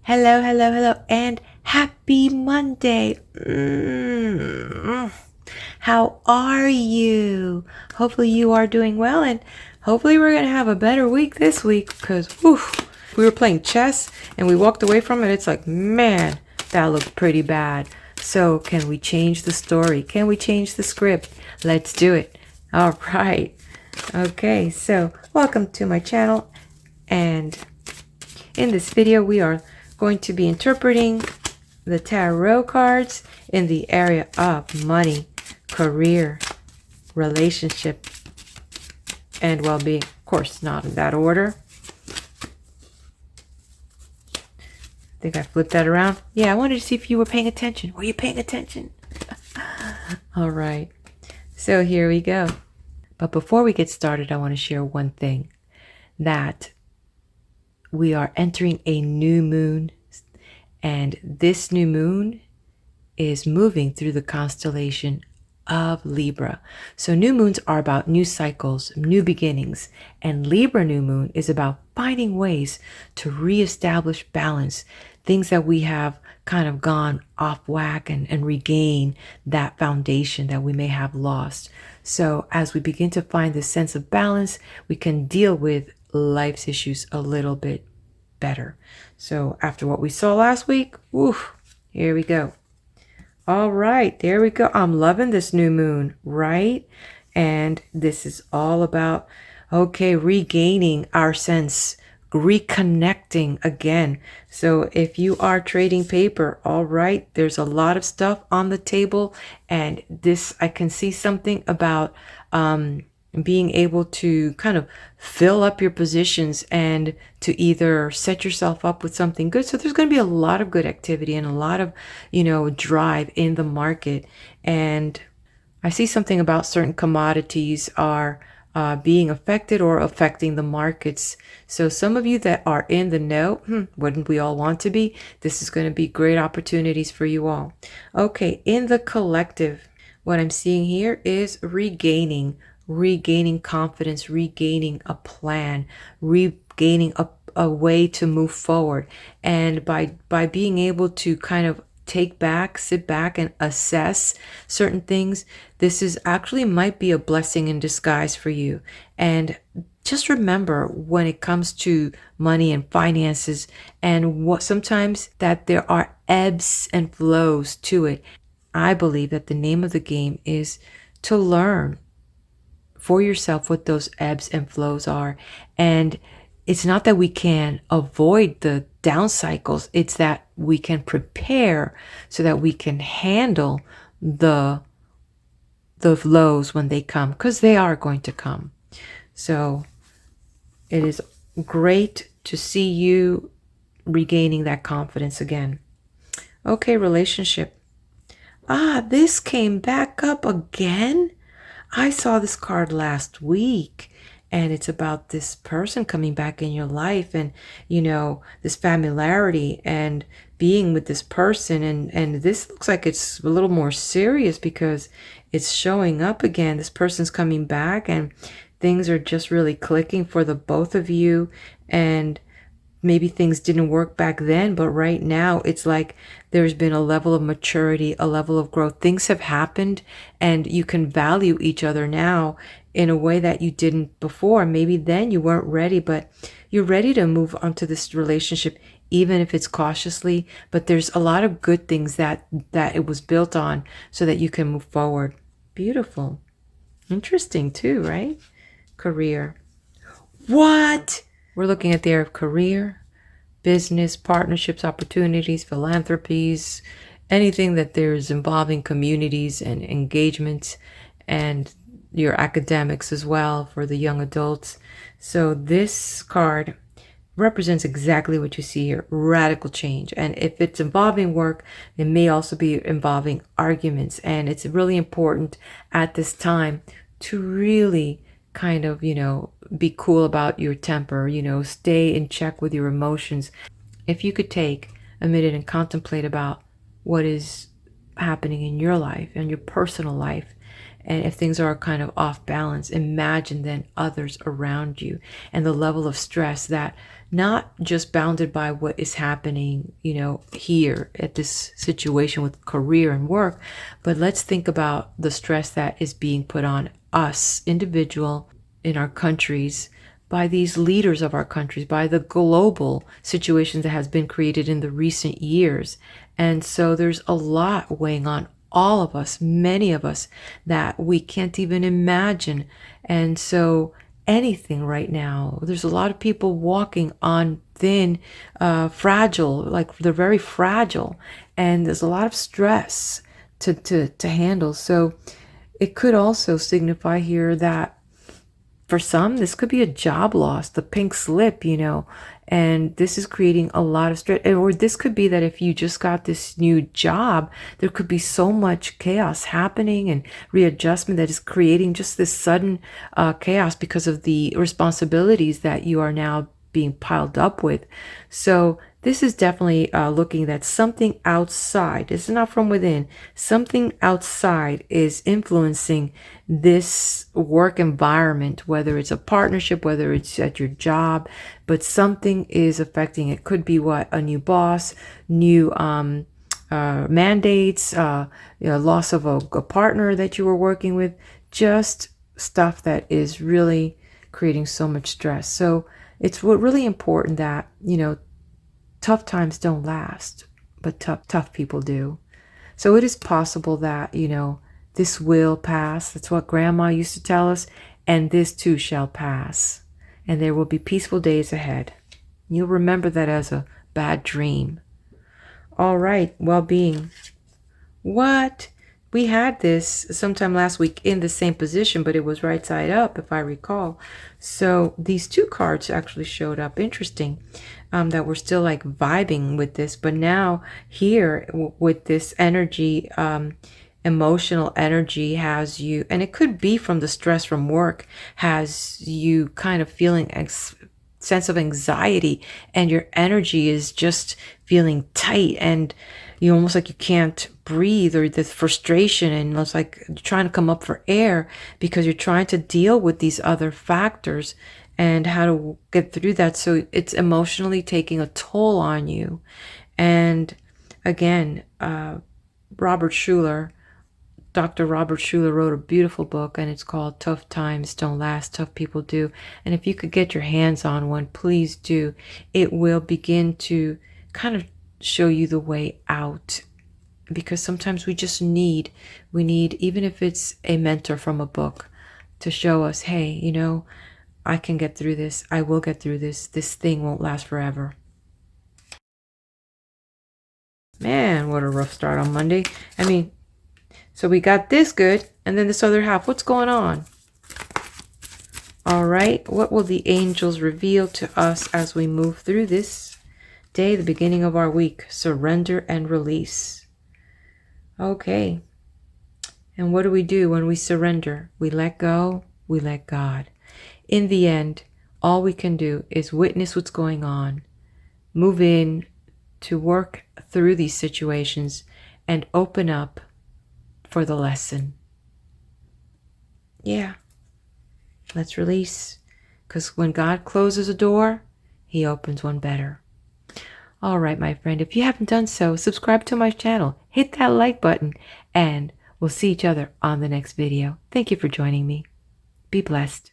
Hello, hello, hello, and happy Monday. How are you? Hopefully you are doing well, and hopefully we're going to have a better week this week because we were playing chess and we walked away from it. It's like, man, that looked pretty bad. So can we change the story? Can we change the script? Let's do it. All right. Okay, so welcome to my channel, and in this video we are going to be interpreting the tarot cards in the area of money, career, relationship, and well-being. Of course, not in that order. I think I flipped that around. Yeah, I wanted to see if you were paying attention. Were you paying attention? All right, so here we go. But before we get started, I want to share one thing, that we are entering a new moon, and this new moon is moving through the constellation of Libra. So new moons are about new cycles, new beginnings, and Libra new moon is about finding ways to reestablish balance, things that we have kind of gone off whack, and regain that foundation that we may have lost. So as we begin to find this sense of balance, we can deal with life's issues a little bit better. So after what we saw last week, here we go. All right, there we go. I'm loving this new moon, right? And this is all about, okay, regaining our sense, reconnecting again. So if you are trading paper, all right, there's a lot of stuff on the table, and this, I can see something about being able to kind of fill up your positions and to either set yourself up with something good. So there's going to be a lot of good activity and a lot of, drive in the market. And I see something about certain commodities are being affected or affecting the markets. So some of you that are in the know, wouldn't we all want to be? This is going to be great opportunities for you all. Okay, in the collective, what I'm seeing here is regaining confidence, regaining a plan, regaining a way to move forward. And by being able to kind of sit back and assess certain things, this is actually might be a blessing in disguise for you. And just remember, when it comes to money and finances, and what sometimes that there are ebbs and flows to it, I believe that the name of the game is to learn for yourself what those ebbs and flows are. And it's not that we can avoid the down cycles, it's that we can prepare so that we can handle the lows when they come, because they are going to come. So it is great to see you regaining that confidence again. Okay, relationship. This came back up again. I saw this card last week, and it's about this person coming back in your life, and this familiarity and being with this person, and this looks like it's a little more serious because it's showing up again. This person's coming back and things are just really clicking for the both of you. And maybe things didn't work back then, but right now it's like there's been a level of maturity, a level of growth. Things have happened, and you can value each other now in a way that you didn't before. Maybe then you weren't ready, but you're ready to move on to this relationship, even if it's cautiously. But there's a lot of good things that it was built on so that you can move forward. Beautiful. Interesting too, right? Career. What? We're looking at the area of career, business, partnerships, opportunities, philanthropies, anything that there's involving communities and engagements, and your academics as well for the young adults. So this card represents exactly what you see here, radical change. And if it's involving work, it may also be involving arguments. And it's really important at this time to really kind of, be cool about your temper, stay in check with your emotions. If you could take a minute and contemplate about what is happening in your life and your personal life, And if things are kind of off balance, imagine then others around you and the level of stress that not just bounded by what is happening, you know, here at this situation with career and work, but let's think about the stress that is being put on us, individual, in our countries, by these leaders of our countries, by the global situations that has been created in the recent years. And so there's a lot weighing on all of us, many of us, that we can't even imagine. And so anything right now, there's a lot of people walking on thin, fragile, like they're very fragile, and there's a lot of stress to handle. So it could also signify here that for some, this could be a job loss, the pink slip, you know, and this is creating a lot of stress. Or this could be that if you just got this new job, there could be so much chaos happening and readjustment that is creating just this sudden chaos because of the responsibilities that you are now being piled up with. So this is definitely looking at something outside. It's not from within. Something outside is influencing this work environment, whether it's a partnership, whether it's at your job, but something is affecting it. Could be what? A new boss, new mandates, loss of a partner that you were working with, just stuff that is really creating so much stress. So it's really important that, you know, tough times don't last, but tough people do. So it is possible that, you know, this will pass. That's what Grandma used to tell us. And this too shall pass. And there will be peaceful days ahead. You'll remember that as a bad dream. All right, well-being. What? We had this sometime last week in the same position, but it was right side up, if I recall. So these two cards actually showed up. Interesting. That we're still like vibing with this, but now here with this energy, emotional energy has you, and it could be from the stress from work, has you kind of feeling sense of anxiety, and your energy is just feeling tight, and you almost like you can't breathe, or the frustration, and it's like you're trying to come up for air because you're trying to deal with these other factors and how to get through that. So it's emotionally taking a toll on you. And again, Robert Schuller, Dr. Robert Schuller wrote a beautiful book, and it's called Tough Times Don't Last, Tough People Do. And if you could get your hands on one, please do. It will begin to kind of show you the way out, because sometimes we need, even if it's a mentor from a book, to show us, hey, you know, I can get through this. I will get through this. This thing won't last forever. Man, what a rough start on Monday. I mean, so we got this good, and then this other half. What's going on? All right. What will the angels reveal to us as we move through this day, the beginning of our week? Surrender and release. Okay. And what do we do when we surrender? We let go. We let God. In the end, all we can do is witness what's going on, move in to work through these situations, and open up for the lesson. Yeah, let's release, because when God closes a door, he opens one better. All right, my friend, if you haven't done so, subscribe to my channel, hit that like button, and we'll see each other on the next video. Thank you for joining me. Be blessed.